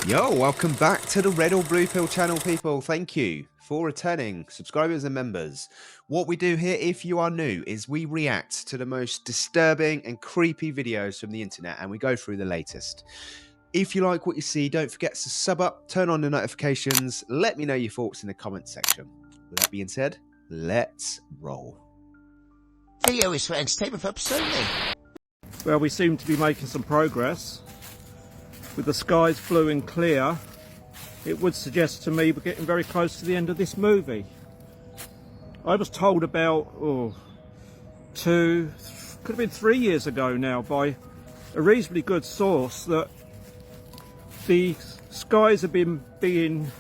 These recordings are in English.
Yo, welcome back to the Red or Blue Pill channel, people. Thank you for returning subscribers and members. What we do here, if you are new, is we react to the most disturbing and creepy videos from the internet, and we go through the latest. If you like what you see, don't forget to sub up, turn on the notifications, let me know your thoughts in the comments section. With that being said, let's roll. Video is for entertainment purposes only. Well, we seem to be making some progress. With the skies blue and clear, it would suggest to me we're getting very close to the end of this movie. I was told about, could have been 3 years ago now, by a reasonably good source, that the skies have been being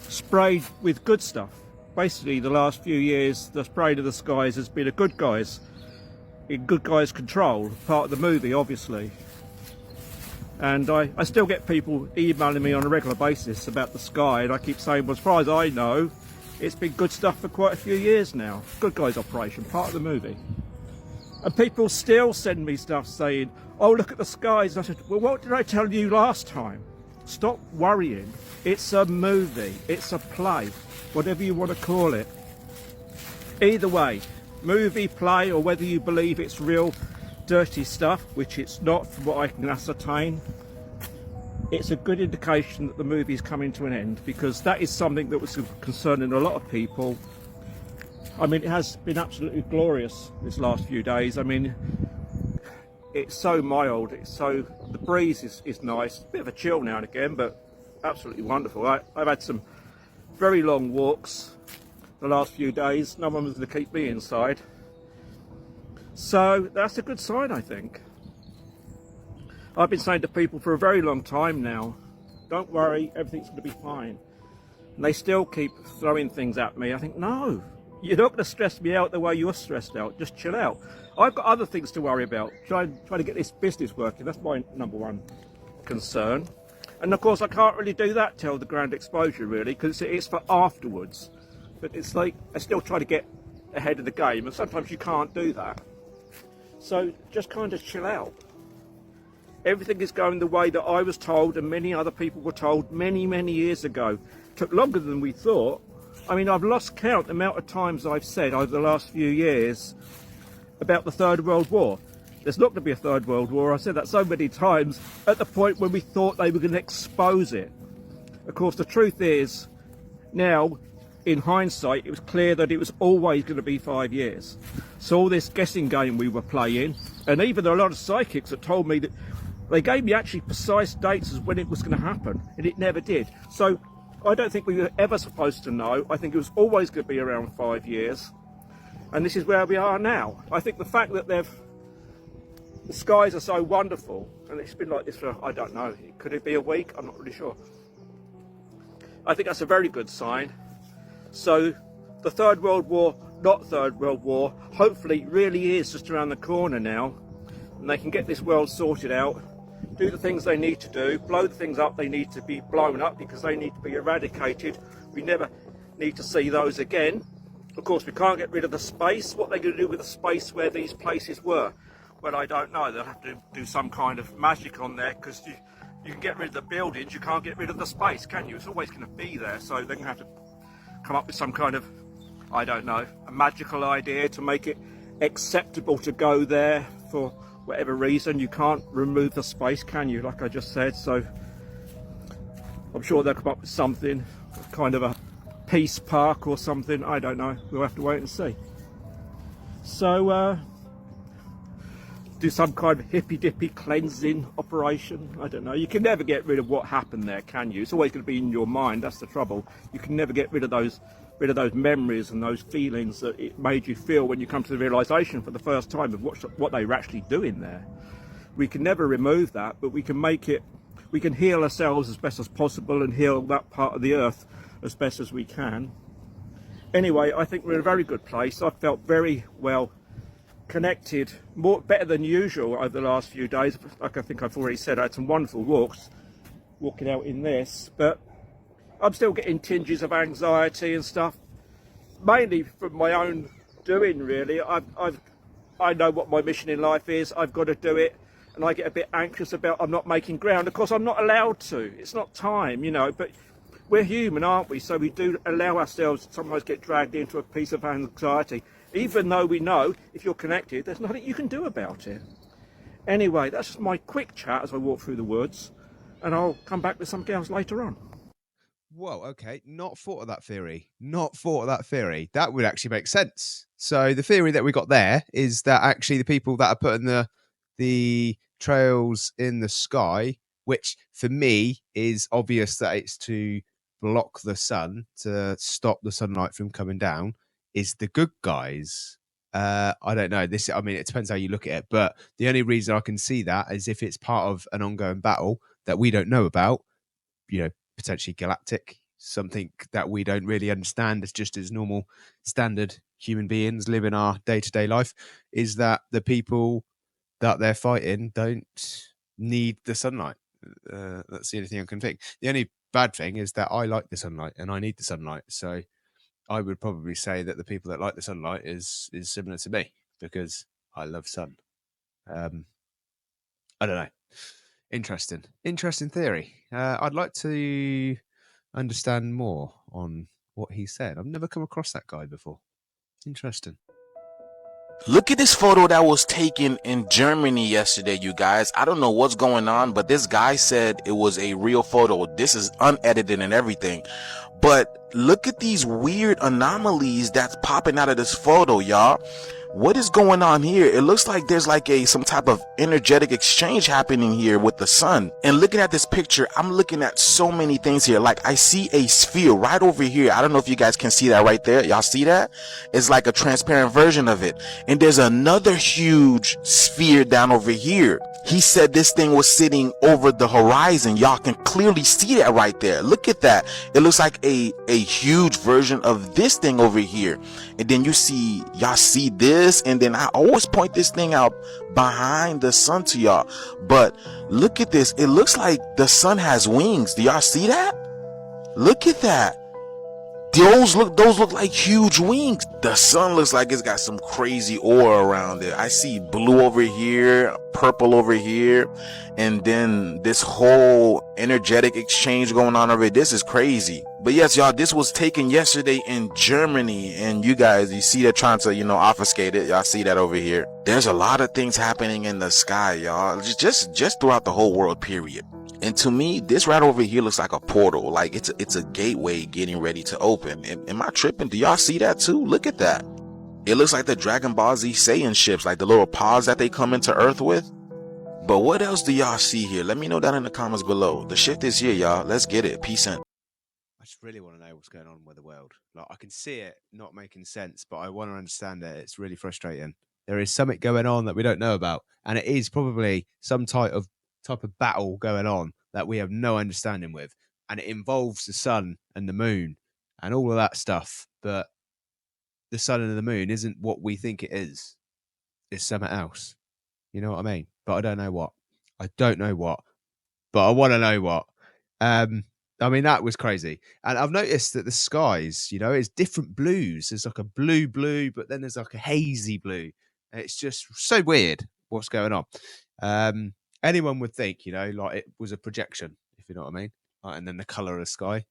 sprayed with good stuff. Basically, the last few years, the spraying of the skies has been a good guys, in good guys control, part of the movie, obviously. And I still get people emailing me on a regular basis about the sky, and I keep saying, well, as far as I know, it's been good stuff for quite a few years now. Good guys operation, part of the movie. And people still send me stuff saying, oh, look at the skies. And I said, well, what did I tell you last time? Stop worrying. It's a movie. It's a play. Whatever you want to call it. Either way, movie, play, or whether you believe it's real dirty stuff, which it's not from what I can ascertain, it's a good indication that the movie is coming to an end, because that is something that was concerning a lot of people. I mean, it has been absolutely glorious this last few days. I mean, it's so mild, the breeze is nice, a bit of a chill now and again, but absolutely wonderful. I've had some very long walks the last few days. No one was going to keep me inside. So that's a good sign, I think. I've been saying to people for a very long time now, don't worry, everything's going to be fine. And they still keep throwing things at me. I think, no, you're not going to stress me out the way you're stressed out. Just chill out. I've got other things to worry about. Try to get this business working. That's my number one concern. And of course, I can't really do that till the grand exposure, really, because it's for afterwards. But it's like, I still try to get ahead of the game, and sometimes you can't do that. So just kind of chill out. Everything is going the way that I was told and many other people were told many, many years ago. It took longer than we thought. I mean, I've lost count the amount of times I've said over the last few years about the Third World War. There's not going to be a Third World War. I said that so many times at the point when we thought they were going to expose it. Of course, the truth is, now, in hindsight, it was clear that it was always going to be 5 years. So all this guessing game we were playing, and even a lot of psychics that told me that they gave me actually precise dates as when it was going to happen, and it never did. So I don't think we were ever supposed to know. I think it was always going to be around 5 years, and this is where we are now. I think the fact that the skies are so wonderful, and it's been like this for, I don't know, could it be a week? I'm not really sure. I think that's a very good sign. So the Third World War, not Third World War, hopefully really is just around the corner now, and they can get this world sorted out, do the things they need to do, blow the things up they need to be blown up because they need to be eradicated. We never need to see those again. Of course, we can't get rid of the space. What are they going to do with the space where these places were? Well, I don't know. They'll have to do some kind of magic on there, because you can get rid of the buildings, you can't get rid of the space, can you? It's always going to be there, so they're going to have to come up with some kind of, I don't know, a magical idea to make it acceptable to go there for whatever reason. You can't remove the space, can you, like I just said? So I'm sure they'll come up with something, kind of a peace park or something. I don't know, we'll have to wait and see. So do some kind of hippy-dippy cleansing operation. I don't know. You can never get rid of what happened there, can you? It's always going to be in your mind. That's the trouble. You can never get rid of those memories and those feelings that it made you feel when you come to the realization for the first time of what they were actually doing there. We can never remove that, but we can make it, we can heal ourselves as best as possible and heal that part of the earth as best as we can. Anyway, I think we're in a very good place. I felt very well connected, better than usual over the last few days. Like I think I've already said, I had some wonderful walks, walking out in this, but I'm still getting tinges of anxiety and stuff, mainly from my own doing, really. I know what my mission in life is. I've got to do it, and I get a bit anxious about I'm not making ground. Of course, I'm not allowed to. It's not time, you know, but we're human, aren't we? So we do allow ourselves to sometimes get dragged into a piece of anxiety, even though we know if you're connected, there's nothing you can do about it. Anyway, that's just my quick chat as I walk through the woods, and I'll come back with something else later on. Whoa, okay. Not thought of that theory. Not thought of that theory. That would actually make sense. So the theory that we got there is that actually the people that are putting the trails in the sky, which for me is obvious that it's to block the sun, to stop the sunlight from coming down, is the good guys. I don't know. I mean, it depends how you look at it, but the only reason I can see that is if it's part of an ongoing battle that we don't know about, you know, potentially galactic, something that we don't really understand as just as normal standard human beings live in our day-to-day life, is that the people that they're fighting don't need the sunlight. That's the only thing I can think. The only bad thing is that I like the sunlight and I need the sunlight. So I would probably say that the people that like the sunlight is similar to me, because I love sun. I don't know. Interesting theory. I'd like to understand more on what he said. I've never come across that guy before. Interesting. Look at this photo that was taken in Germany yesterday, you guys. I don't know what's going on, but this guy said it was a real photo. This is unedited and everything. But look at these weird anomalies that's popping out of this photo, y'all. What is going on here? It looks like there's like some type of energetic exchange happening here with the sun. And looking at this picture, I'm looking at so many things here. Like I see a sphere right over here. I don't know if you guys can see that right there. Y'all see that? It's like a transparent version of it. And there's another huge sphere down over here. He said this thing was sitting over the horizon. Y'all can clearly see that right there. Look at that. It looks like a huge version of this thing over here. And then y'all see this. And then I always point this thing out behind the sun to y'all. But look at this. It looks like the sun has wings. Do y'all see that? Look at that. Those look like huge wings. The sun looks like it's got some crazy aura around it. I see blue over here, purple over here, and then this whole energetic exchange going on over here. This is crazy. But yes, y'all, this was taken yesterday in Germany, and you see they're trying to, obfuscate it. Y'all see that over here. There's a lot of things happening in the sky, y'all, just throughout the whole world, period. And to me, this right over here looks like a portal. Like it's a gateway getting ready to open. Am I tripping? Do y'all see that too? Look at that. It looks like the Dragon Ball Z Saiyan ships, like the little pods that they come into Earth with. But what else do y'all see here? Let me know down in the comments below. The shift is here, y'all. Let's get it. Peace in. I just really want to know what's going on with the world. Like, I can see it not making sense, but I want to understand it. It's really frustrating. There is something going on that we don't know about, and it is probably some type of battle going on that we have no understanding with, and it involves the sun and the moon and all of that stuff. But the sun and the moon isn't what we think it is. It's something else. You know what I mean? But I don't know what. But I want to know what. I mean, that was crazy. And I've noticed that the skies, it's different blues. There's like a blue, but then there's like a hazy blue. And it's just so weird what's going on. Anyone would think, like it was a projection, if you know what I mean. And then the color of the sky,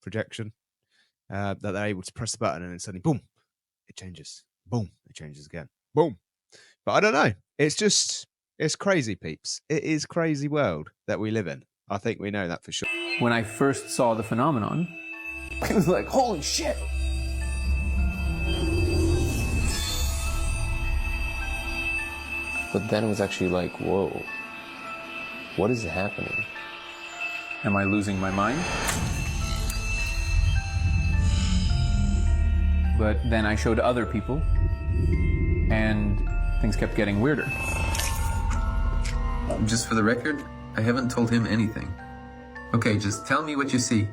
projection, that they're able to press the button and then suddenly, boom, it changes. Boom, it changes again. Boom. But I don't know. It's crazy, peeps. It is crazy world that we live in. I think we know that for sure. When I first saw the phenomenon, it was like, holy shit. But then it was actually like, whoa, what is happening? Am I losing my mind? But then I showed other people, and things kept getting weirder. Just for the record, I haven't told him anything. Okay, just tell me what you see.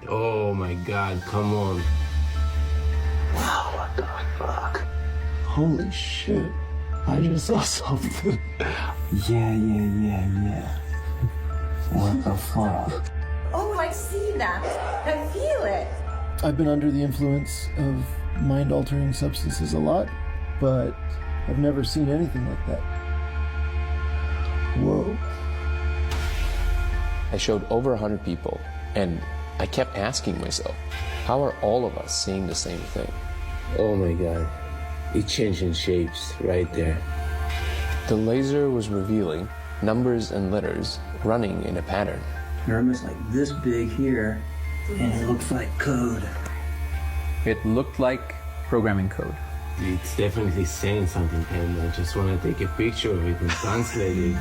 Oh my God, come on. Wow, what the fuck? Holy shit. I just saw something. Yeah. What the fuck? Oh, I see that. I feel it. I've been under the influence of mind-altering substances a lot, but I've never seen anything like that. I showed over 100 people, and I kept asking myself, how are all of us seeing the same thing? Oh my God. It's changing shapes right there. The laser was revealing numbers and letters running in a pattern. They're almost like this big here, and it looks like code. It looked like programming code. It's definitely saying something, and I just want to take a picture of it and translate it.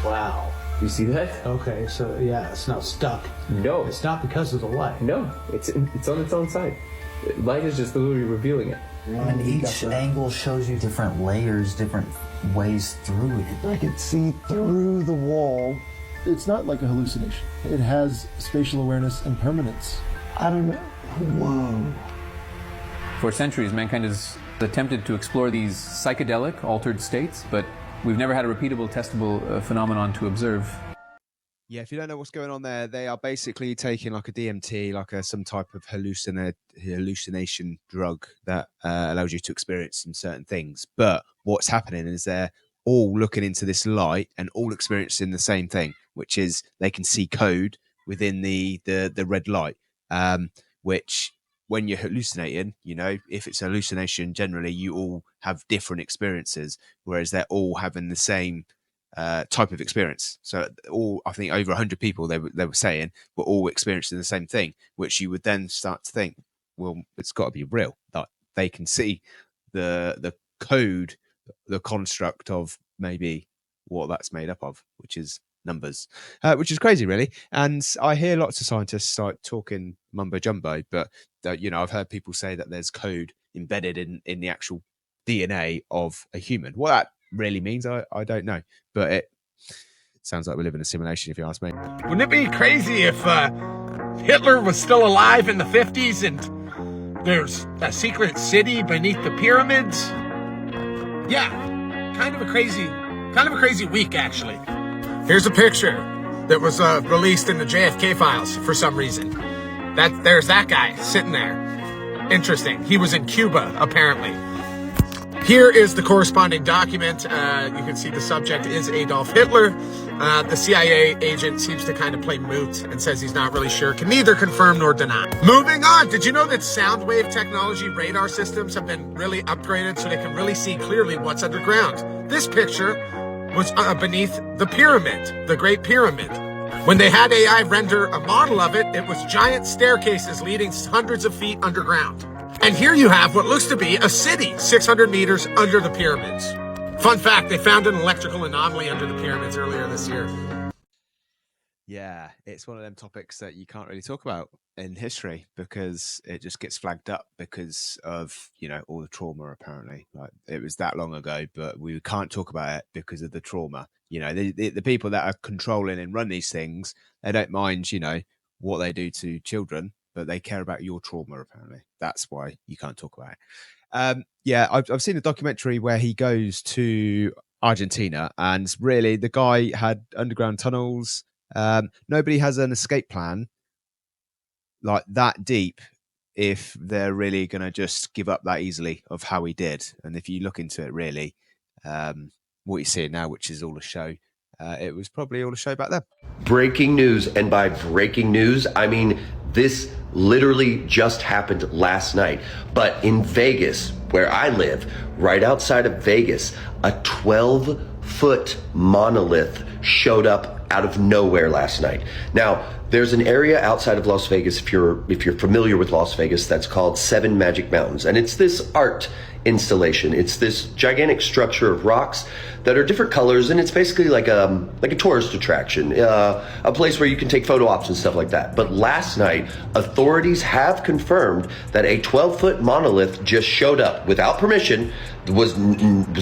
Wow. You see that? Okay, so yeah, it's not stuck. No. It's not because of the light. No, it's on its own side. Light is just literally revealing it. And each angle shows you different layers, different ways through it. I could see through the wall. It's not like a hallucination. It has spatial awareness and permanence. I don't know. Whoa. For centuries, mankind has attempted to explore these psychedelic, altered states, but we've never had a repeatable, testable phenomenon to observe. Yeah, if you don't know what's going on there, they are basically taking like a DMT, like some type of hallucination drug that allows you to experience some certain things. But what's happening is they're all looking into this light and all experiencing the same thing, which is they can see code within the red light, which when you're hallucinating, you know, if it's a hallucination, generally you all have different experiences, whereas they're all having the same type of experience. So all, I think over 100 people they were saying were all experiencing the same thing, which you would then start to think, well, it's got to be real. Like they can see the code, the construct of maybe what that's made up of, which is numbers, which is crazy, really. And I hear lots of scientists like talking mumbo jumbo, but you know, I've heard people say that there's code embedded in the actual DNA of a human. What that really means, I don't know, but it sounds like we live in a simulation, if you ask me. Wouldn't it be crazy if Hitler was still alive in the 50s and there's a secret city beneath the pyramids? Yeah, kind of a crazy week, actually. Here's a picture that was released in the JFK files for some reason. There's that guy sitting there. Interesting. He was in Cuba, apparently. Here is the corresponding document. You can see the subject is Adolf Hitler. The CIA agent seems to kind of play moot and says he's not really sure, can neither confirm nor deny. Moving on, did you know that sound wave technology radar systems have been really upgraded so they can really see clearly what's underground? This picture was beneath the pyramid, the Great Pyramid. When they had AI render a model of it, it was giant staircases leading hundreds of feet underground. And here you have what looks to be a city 600 meters under the pyramids. Fun fact, they found an electrical anomaly under the pyramids earlier this year. Yeah, it's one of them topics that you can't really talk about in history because it just gets flagged up because of, you know, all the trauma, apparently. Like it was that long ago, but we can't talk about it because of the trauma. You know, the people that are controlling and run these things, they don't mind, you know, what they do to children, but they care about your trauma, apparently. That's why you can't talk about it. Yeah, I've seen a documentary where he goes to Argentina, and really the guy had underground tunnels. Nobody has an escape plan like that deep if they're really going to just give up that easily of how he did. And if you look into it, really, what you see now, which is all a show, it was probably all a show back then. Breaking news, and by breaking news, I mean this literally just happened last night. But in Vegas, where I live, right outside of Vegas, a 12-foot monolith showed up out of nowhere last night. Now, there's an area outside of Las Vegas, if you're familiar with Las Vegas, that's called Seven Magic Mountains. And it's this art installation. It's this gigantic structure of rocks that are different colors, and it's basically like a tourist attraction, a place where you can take photo ops and stuff like that. But last night, authorities have confirmed that a 12-foot monolith just showed up without permission, was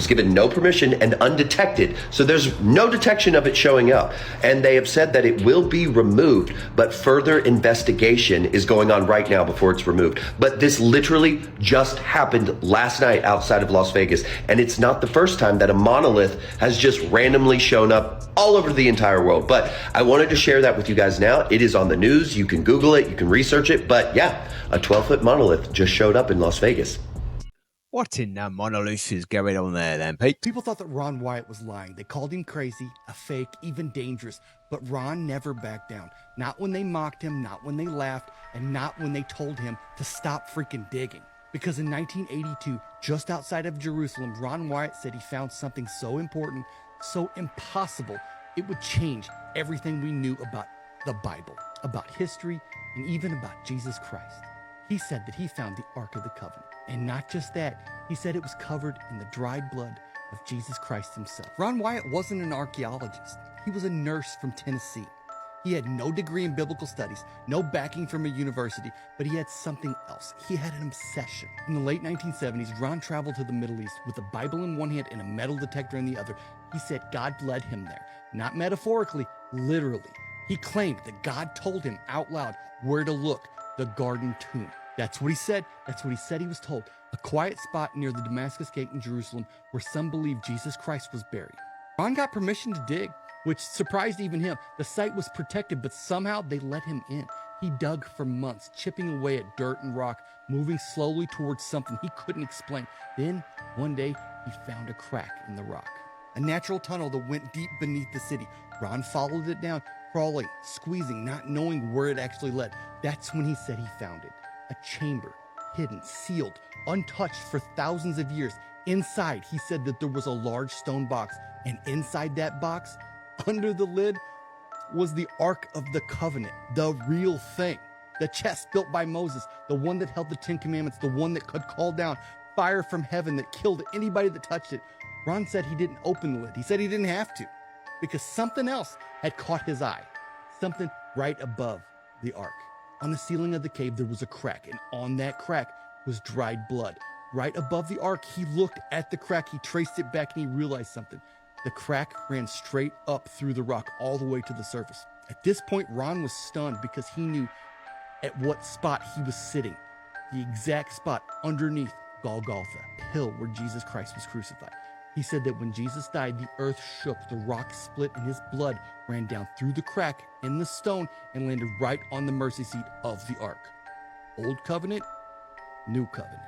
given no permission and undetected. So there's no detection of it showing up. And they have said that it will be removed, but further investigation is going on right now before it's removed. But this literally just happened last night outside of Las Vegas. And it's not the first time that a monolith has just randomly shown up all over the entire world. But I wanted to share that with you guys now. It is on the news. You can Google it. You can research it. But yeah, a 12-foot monolith just showed up in Las Vegas. What in the Monolith is going on there then, Pete? People thought that Ron Wyatt was lying. They called him crazy, a fake, even dangerous. But Ron never backed down. Not when they mocked him, not when they laughed, and not when they told him to stop freaking digging. Because in 1982, just outside of Jerusalem, Ron Wyatt said he found something so important, so impossible, it would change everything we knew about the Bible, about history, and even about Jesus Christ. He said that he found the Ark of the Covenant. And not just that, he said it was covered in the dried blood of Jesus Christ himself. Ron Wyatt wasn't an archaeologist. He was a nurse from Tennessee. He had no degree in biblical studies, no backing from a university, but he had something else. He had an obsession. In the late 1970s, Ron traveled to the Middle East with a Bible in one hand and a metal detector in the other. He said God led him there, not metaphorically, literally. He claimed that God told him out loud where to look, the Garden Tomb. That's what he said. That's what he said he was told. A quiet spot near the Damascus Gate in Jerusalem where some believe Jesus Christ was buried. Ron got permission to dig, which surprised even him. The site was protected, but somehow they let him in. He dug for months, chipping away at dirt and rock, moving slowly towards something he couldn't explain. Then, one day, he found a crack in the rock. A natural tunnel that went deep beneath the city. Ron followed it down, crawling, squeezing, not knowing where it actually led. That's when he said he found it. A chamber, hidden, sealed, untouched for thousands of years. Inside, he said that there was a large stone box, and inside that box, under the lid, was the Ark of the Covenant, the real thing. The chest built by Moses, the one that held the Ten Commandments, the one that could call down fire from heaven that killed anybody that touched it. Ron said he didn't open the lid. He said he didn't have to, because something else had caught his eye, something right above the Ark. On the ceiling of the cave, there was a crack, and on that crack was dried blood. Right above the Ark, he looked at the crack, he traced it back, and he realized something. The crack ran straight up through the rock all the way to the surface. At this point, Ron was stunned because he knew at what spot he was sitting. The exact spot underneath Golgotha, the hill where Jesus Christ was crucified. He said that when Jesus died, the earth shook, the rock split, and his blood ran down through the crack in the stone and landed right on the mercy seat of the Ark. Old covenant, new covenant.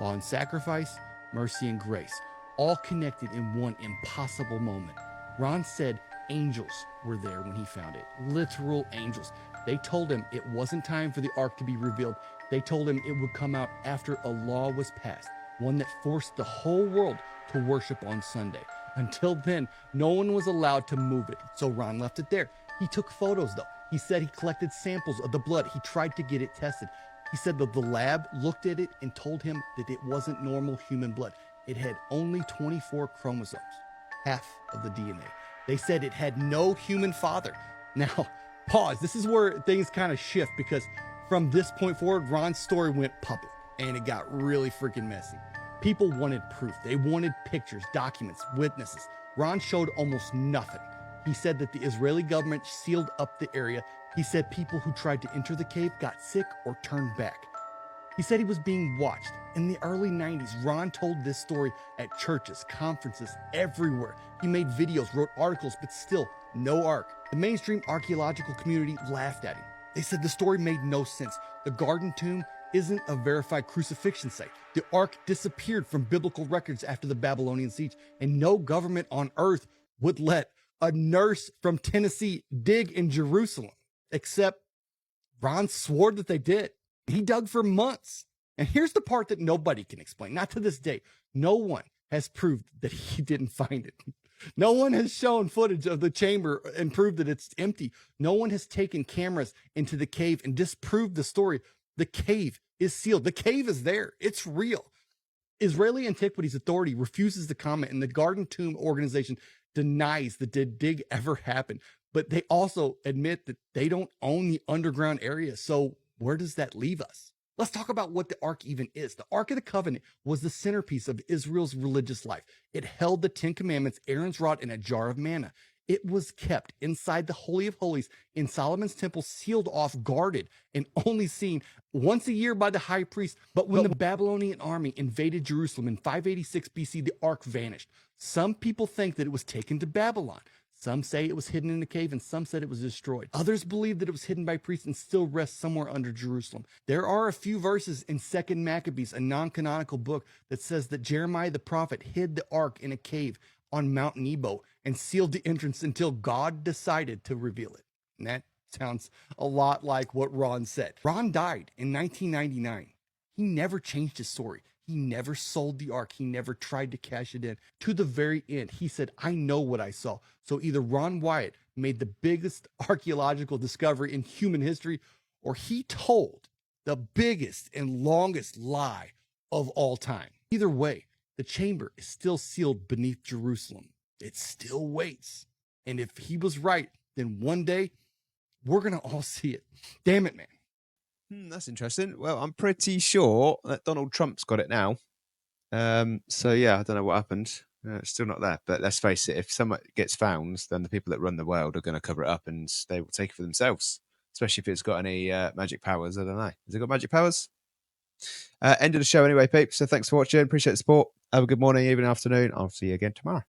Law and sacrifice, mercy and grace, all connected in one impossible moment. Ron said angels were there when he found it, literal angels. They told him it wasn't time for the Ark to be revealed. They told him it would come out after a law was passed, one that forced the whole world to worship on Sunday. Until then, no one was allowed to move it, so Ron left it there. He took photos though. He said he collected samples of the blood. He tried to get it tested. He said that the lab looked at it and told him that it wasn't normal human blood. It had only 24 chromosomes, half of the DNA. They said it had no human father. Now, pause. This is where things kind of shift, because from this point forward, Ron's story went public and it got really freaking messy. People wanted proof. They wanted pictures, documents, witnesses. Ron showed almost nothing. He said that the Israeli government sealed up the area. He said people who tried to enter the cave got sick or turned back. He said he was being watched. In the early 90s, Ron told this story at churches, conferences, everywhere. He made videos, wrote articles, but still no Ark. The mainstream archaeological community laughed at him. They said the story made no sense. The Garden Tomb isn't a verified crucifixion site. The Ark disappeared from biblical records after the Babylonian siege, and no government on earth would let a nurse from Tennessee dig in Jerusalem, except Ron swore that they did. He dug for months. And here's the part that nobody can explain. Not to this day. No one has proved that he didn't find it. No one has shown footage of the chamber and proved that it's empty. No one has taken cameras into the cave and disproved the story. The cave is sealed. The cave is there. It's real. Israeli Antiquities Authority refuses to comment, and the Garden Tomb organization denies that the dig ever happened. But they also admit that they don't own the underground area. So where does that leave us? Let's talk about what the Ark even is. The Ark of the Covenant was the centerpiece of Israel's religious life. It held the Ten Commandments, Aaron's rod, and a jar of manna. It was kept inside the Holy of Holies in Solomon's temple, sealed off, guarded, and only seen once a year by the high priest. But when the Babylonian army invaded Jerusalem in 586 BC, the Ark vanished. Some people think that it was taken to Babylon. Some say it was hidden in a cave, and some said it was destroyed. Others believe that it was hidden by priests and still rests somewhere under Jerusalem. There are a few verses in 2 Maccabees, a non-canonical book, that says that Jeremiah the prophet hid the ark in a cave on Mount Nebo and sealed the entrance until God decided to reveal it. And that sounds a lot like what Ron said. Ron died in 1999. He never changed his story. He never sold the ark. He never tried to cash it in. To the very end, he said, I know what I saw. So either Ron Wyatt made the biggest archaeological discovery in human history, or he told the biggest and longest lie of all time. Either way, the chamber is still sealed beneath Jerusalem. It still waits. And if he was right, then one day we're going to all see it. Damn it, man. That's interesting. Well, I'm pretty sure that Donald Trump's got it now. So, yeah, I don't know what happened. It's still not there. But let's face it, if someone gets found, then the people that run the world are going to cover it up and they will take it for themselves, especially if it's got any magic powers. I don't know. Has it got magic powers? End of the show anyway, peeps. So thanks for watching. Appreciate the support. Have a good morning, evening, afternoon. I'll see you again tomorrow.